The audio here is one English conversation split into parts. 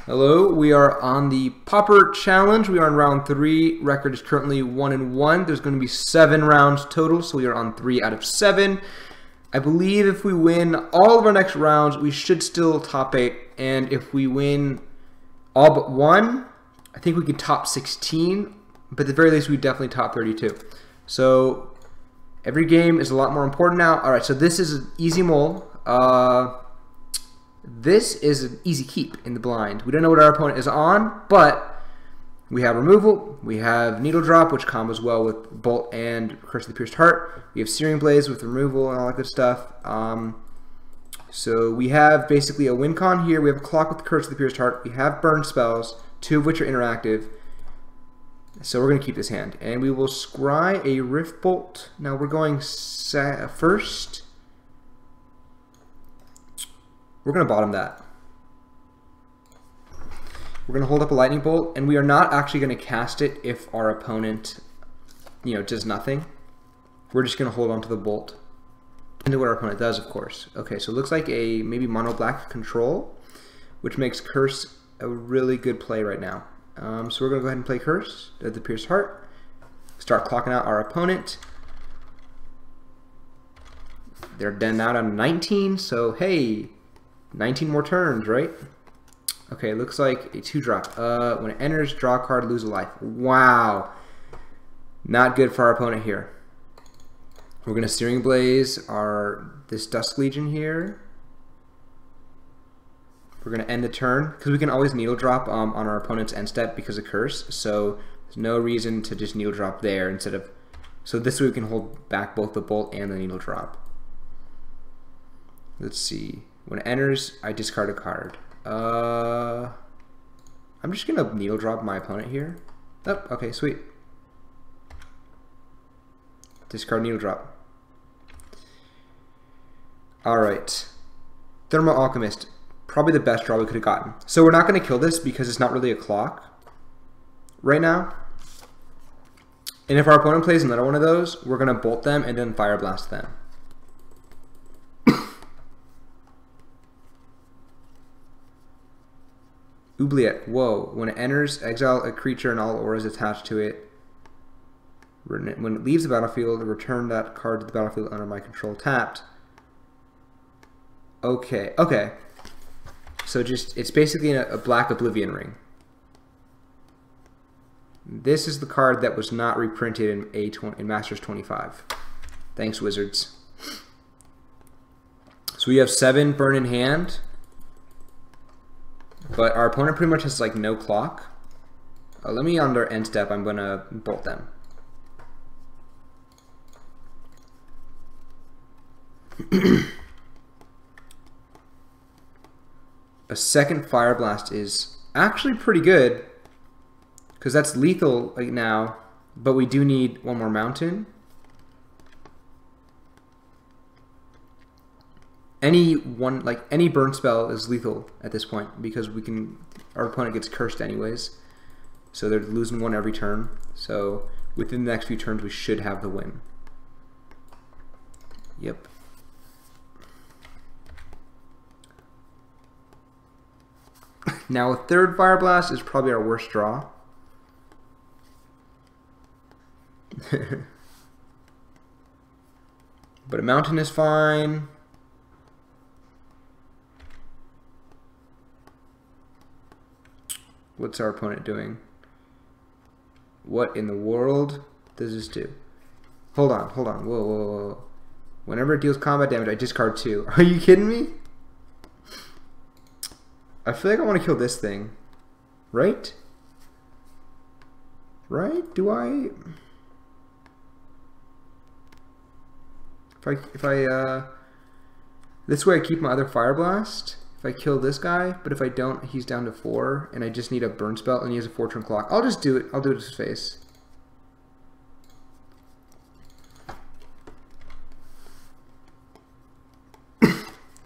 Hello, we are on the Pauper challenge. We are in round 3. Record is currently 1-1. There's going to be 7 rounds total, so we are on 3 out of 7. I believe if we win all of our next rounds, we should still top 8. And if we win all but 1, I think we can top 16. But at the very least, we definitely top 32. So every game is a lot more important now. All right, so this is an easy mole. This is an easy keep in the blind. We don't know what our opponent is on, but we have removal, we have needle drop, which combos well with bolt and Curse of the Pierced Heart. We have searing blaze with removal and all that good stuff. So we have basically a win con here. We have a clock with the Curse of the Pierced Heart. We have burn spells, 2 of which are interactive. So we're going to keep this hand, and we will scry a Rift Bolt. Now we're going first. We're going to bottom that. We're going to hold up a lightning bolt, and we are not actually going to cast it if our opponent, does nothing. We're just going to hold on to the bolt. Into what our opponent does, of course. Okay, so it looks like a maybe Mono-Black control, which makes Curse a really good play right now. So we're going to go ahead and play Curse of the Pierced Heart. Start clocking out our opponent. They're then out on 19, so hey, 19 more turns, right? Okay, looks like a 2-drop. When it enters, draw a card, lose a life. Wow. Not good for our opponent here. We're going to Searing Blaze this Dusk Legion here. We're going to end the turn, because we can always needle drop on our opponent's end step because of Curse. So there's no reason to just needle drop there instead of... So this way we can hold back both the bolt and the needle drop. Let's see. When it enters, I discard a card. I'm just going to needle drop my opponent here. Oh, okay, sweet. Discard needle drop. Alright. Thermal Alchemist. Probably the best draw we could have gotten. So we're not going to kill this because it's not really a clock right now. And if our opponent plays another one of those, we're going to bolt them and then Fire Blast them. Oubliette. Whoa. When it enters, exile a creature and all auras attached to it. When it leaves the battlefield, return that card to the battlefield under my control tapped. Okay. Okay. So it's basically a black Oblivion Ring. This is the card that was not reprinted in Masters 25. Thanks, Wizards. So we have 7 burn in hand. But our opponent pretty much has like no clock. Let me on their end step, I'm gonna bolt them. A second Fire Blast is actually pretty good because that's lethal right now, but we do need one more mountain. Any burn spell is lethal at this point because our opponent gets cursed anyways. So they're losing 1 every turn. So within the next few turns we should have the win. Yep. Now a third Fire Blast is probably our worst draw. But a mountain is fine. What's our opponent doing? What in the world does this do? Hold on, hold on. Whoa, whoa, whoa. Whenever it deals combat damage, I discard 2. Are you kidding me? I feel like I want to kill this thing. Right? Right? Do I? If I this way I keep my other Fire Blast. If I kill this guy, but if I don't, he's down to 4, and I just need a burn spell, and he has a 4-turn clock. I'll just do it. I'll do it to his face.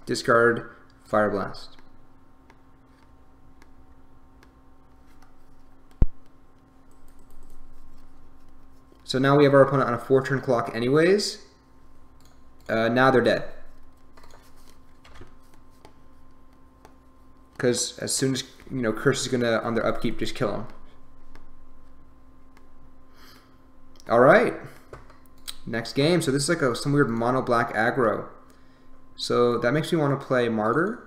Discard Fire Blast. So now we have our opponent on a 4-turn clock anyways. Now they're dead. because as soon as, you know, Curse is gonna on their upkeep just kill them. All right, next game. So this is like some weird Mono-Black Aggro. So that makes me want to play Martyr.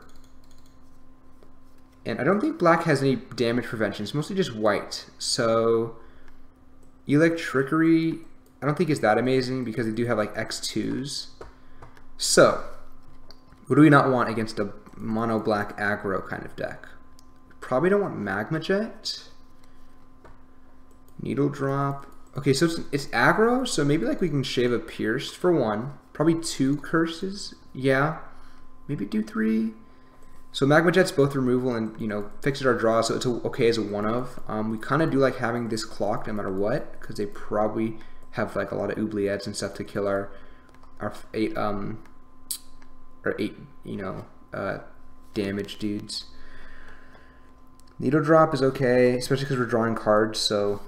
And I don't think black has any damage prevention. It's mostly just white. So Trickery, I don't think is that amazing because they do have like X2s. So what do we not want against a Mono-Black Aggro kind of deck? Probably don't want Magma Jet. Needle Drop. Okay, so it's aggro, so maybe like we can shave a Pierce for 1. Probably 2 curses. Yeah. Maybe do 3. So Magma Jet's both removal and, you know, fixes our draw, so it's okay as a 1-of. We kind of do like having this clocked no matter what, because they probably have like a lot of oubliettes and stuff to kill our 8 you know, damage dudes. Needle Drop is okay, especially because we're drawing cards, so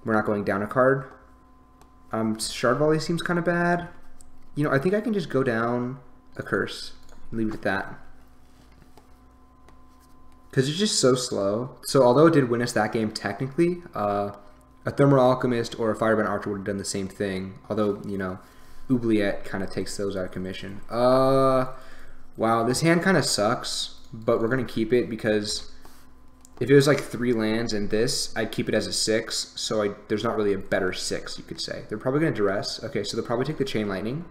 we're not going down a card. Shard Volley seems kind of bad. You know, I think I can just go down a Curse and leave it at that. Because it's just so slow. So although it did win us that game technically, a Thermal Alchemist or a Firebrand Archer would have done the same thing. Although, you know, Oubliette kind of takes those out of commission. Wow, this hand kind of sucks, but we're going to keep it because if it was like 3 lands and this, I'd keep it as a 6, so there's not really a better 6, you could say. They're probably going to duress. Okay, so they'll probably take the Chain Lightning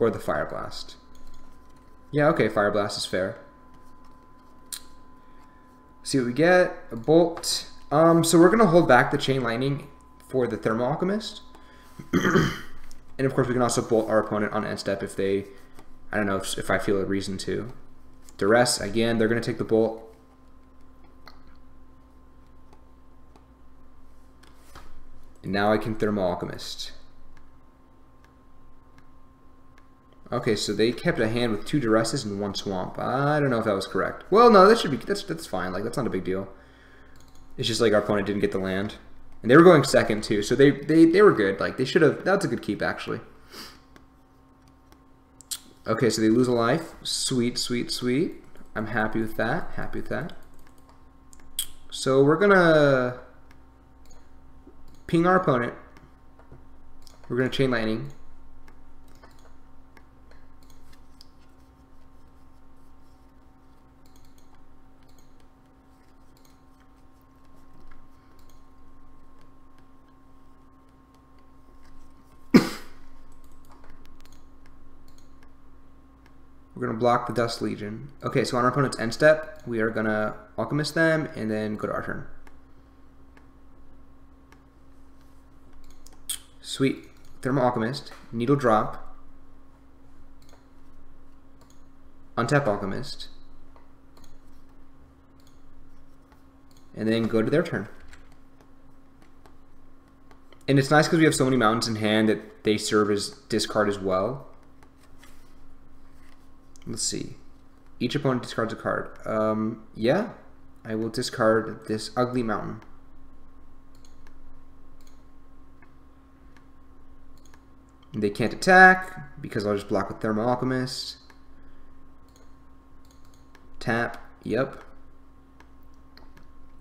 or the Fire Blast. Yeah, okay, Fire Blast is fair. See what we get. A Bolt. So we're going to hold back the Chain Lightning for the Thermal Alchemist. And of course we can also Bolt our opponent on end step if they, I don't know, if I feel a reason to. Duress, again, they're going to take the Bolt. And now I can Thermal Alchemist. Okay, so they kept a hand with 2 Duresses and 1 Swamp. I don't know if that was correct. Well, no, that should be, that's fine. Like, that's not a big deal. It's just like our opponent didn't get the land. And they were going second too, so they were good. Like, they should have, that's a good keep actually. Okay, so they lose a life. Sweet, sweet, sweet. I'm happy with that. Happy with that. So we're gonna ping our opponent. We're gonna Chain Lightning. We're going to block the Dust Legion. Okay, so on our opponent's end step, we are going to Alchemist them and then go to our turn. Sweet. Thermal Alchemist, Needle Drop, untap Alchemist, and then go to their turn. And it's nice because we have so many mountains in hand that they serve as discard as well. Let's see. Each opponent discards a card. Yeah, I will discard this ugly mountain. They can't attack because I'll just block with Thermal Alchemist. Tap. Yep.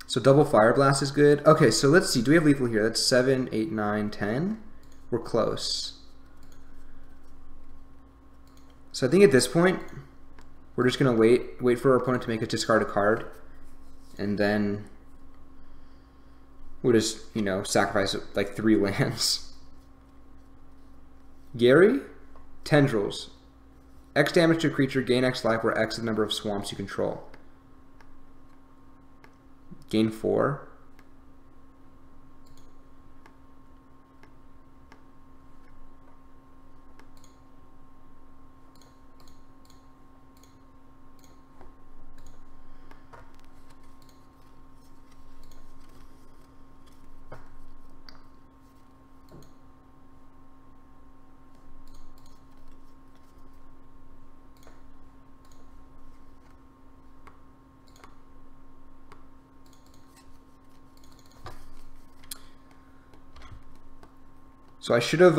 So double Fire Blast is good. Okay, so let's see. Do we have lethal here? That's 7, 8, 9, 10. We're close. So I think at this point, we're just going to wait for our opponent to make us discard a card. And then we'll just, you know, sacrifice like 3 lands. Gary, Tendrils. X damage to a creature, gain X life, where X is the number of swamps you control. Gain 4. So I should have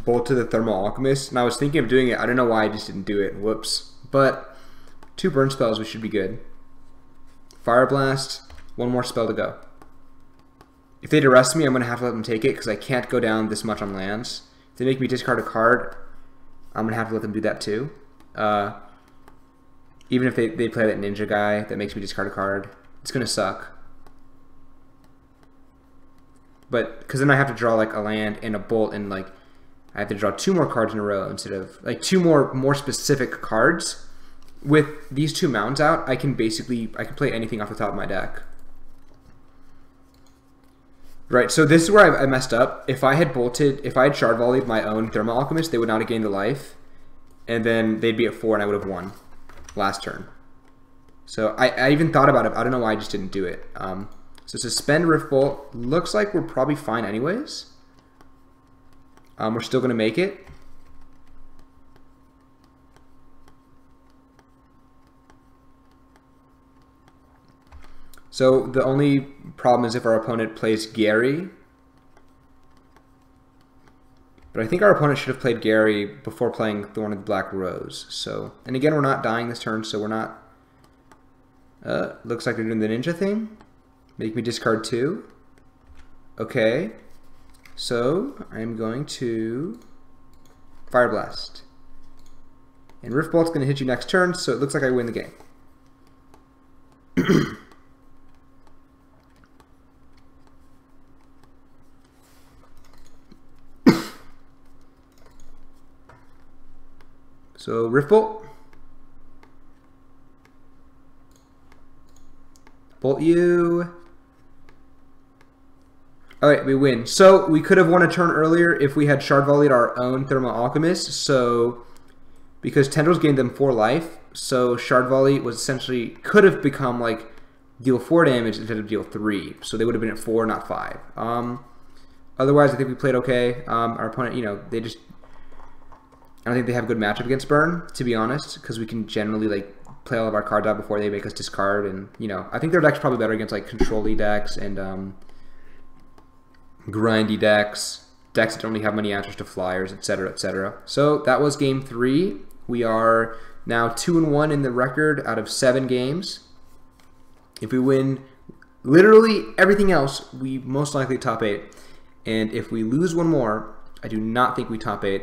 bolted the Thermal Alchemist, and I was thinking of doing it. I don't know why I just didn't do it. Whoops. But 2 burn spells, we should be good. Fire Blast, 1 more spell to go. If they'd arrest me, I'm going to have to let them take it because I can't go down this much on lands. If they make me discard a card, I'm going to have to let them do that too. Even if they play that ninja guy that makes me discard a card, it's going to suck. But because then I have to draw like a land and a bolt, and like I have to draw 2 more cards in a row instead of like 2 more specific cards. With these 2 mounds out, I can play anything off the top of my deck. Right, so this is where I messed up. If I had Shard Volleyed my own Thermal Alchemist, they would not have gained a life, and then they'd be at 4 and I would have won last turn. So I even thought about it. I don't know why I just didn't do it. So suspend Rift Bolt. Looks like we're probably fine anyways. We're still going to make it. So the only problem is if our opponent plays Gary. But I think our opponent should have played Gary before playing Thorn of the Black Rose. So, and again, we're not dying this turn, so we're not... looks like they're doing the ninja thing. Make me discard 2. Okay. So, I'm going to Fire Blast. And Rift Bolt's going to hit you next turn, so it looks like I win the game. So, Rift Bolt. Bolt you. Alright, we win. So, we could have won a turn earlier if we had Shard Volleyed our own Thermal Alchemist. So, because Tendrils gained them 4 life, so Shard Volley was essentially, could have become like deal 4 damage instead of deal 3. So, they would have been at 4, not 5. Otherwise, I think we played okay. Our opponent, you know, they just... I don't think they have a good matchup against Burn, to be honest, because we can generally like play all of our cards out before they make us discard, and you know, I think their deck's probably better against like control-y decks and grindy decks that don't really have many answers to flyers, etc., etc. So that was game 3. We are now 2-1 in the record out of 7 games. If we win literally everything else, we most likely top 8, and if we lose one more, I do not think we top 8.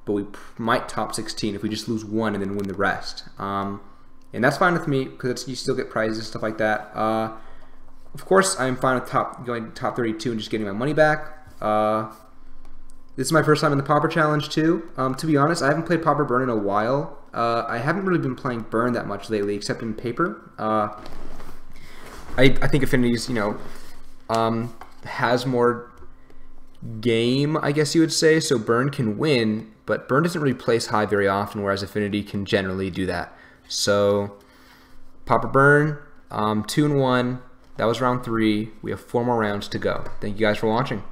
But we might top 16 if we just lose 1 and then win the rest. And that's fine with me because you still get prizes and stuff like that. Of course, I'm fine with going to top 32 and just getting my money back. This is my first time in the Pauper Challenge too. To be honest, I haven't played Pauper Burn in a while. I haven't really been playing Burn that much lately, except in paper. I think Affinity's, you know, has more game, I guess you would say, so Burn can win, but Burn doesn't really place high very often, whereas Affinity can generally do that. So, Pauper Burn, 2-1, that was round 3, we have 4 more rounds to go. Thank you guys for watching.